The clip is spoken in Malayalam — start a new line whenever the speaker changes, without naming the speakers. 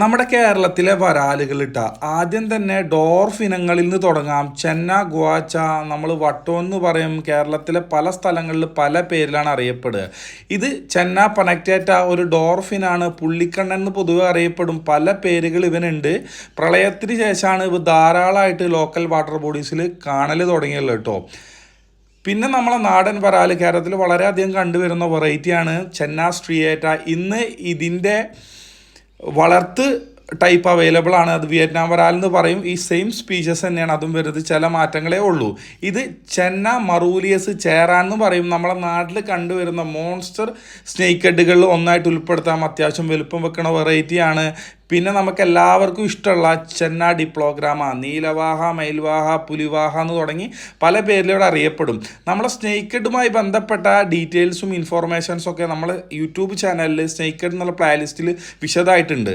നമ്മുടെ കേരളത്തിലെ വരാലുകൾ ആദ്യം തന്നെ ഡോർഫ് ഇനങ്ങളിൽ നിന്ന് തുടങ്ങാം. ചെന്ന, ഗുവാച്ച, നമ്മൾ വട്ടം എന്ന് പറയും. കേരളത്തിലെ പല സ്ഥലങ്ങളിൽ പല പേരിലാണ് അറിയപ്പെടുക. ഇത് ചെന്ന പനക്റ്റേറ്റ ഒരു ഡോർഫിനാണ്. പുള്ളിക്കണ്ണൻ എന്ന് പൊതുവെ അറിയപ്പെടും. പല പേരുകൾ ഇവനുണ്ട്. പ്രളയത്തിന് ശേഷമാണ് ഇവ ധാരാളമായിട്ട് ലോക്കൽ വാട്ടർ ബോഡീസിൽ കാണൽ തുടങ്ങിയുള്ളത് കേട്ടോ. പിന്നെ നമ്മളെ നാടൻ വരാൽ കേരളത്തിൽ വളരെയധികം കണ്ടുവരുന്ന വെറൈറ്റിയാണ് ചെന്ന സ്ട്രിയേറ്റ. ഇന്ന് ഇതിൻ്റെ വളർത്ത് ടൈപ്പ് അവൈലബിൾ ആണ്. അത് വിയറ്റ്നാം വരാൽ എന്ന് പറയും. ഈ സെയിം സ്പീഷ്യസ് തന്നെയാണ് അതും വരുന്നത്. ചില മാറ്റങ്ങളേ ഉള്ളൂ. ഇത് ചെന്ന മറൂലിയസ് ചേരാൻ എന്ന് പറയും. നമ്മളെ നാട്ടിൽ കണ്ടുവരുന്ന മോൺസ്റ്റർ സ്നേക്ക് ഹെഡുകളിൽ ഒന്നായിട്ട് ഉൾപ്പെടുത്താം. അത്യാവശ്യം വലുപ്പം വെക്കുന്ന വെറൈറ്റിയാണ്. പിന്നെ നമുക്ക് എല്ലാവർക്കും ഇഷ്ടമുള്ള ചെന്ന ഡിപ്ലോഗ്രാമ, നീലവാഹ, മയിൽവാഹ, പുലിവാഹ എന്ന് തുടങ്ങി പല പേരിലൂടെ അറിയപ്പെടും. നമ്മളെ സ്നേക്ക് ഹെഡുമായി ബന്ധപ്പെട്ട ഡീറ്റെയിൽസും ഇൻഫോർമേഷൻസും ഒക്കെ നമ്മൾ യൂട്യൂബ് ചാനലിൽ സ്നേക്ക് ഹെഡ് എന്നുള്ള പ്ലേലിസ്റ്റിൽ വിശദമായിട്ടുണ്ട്.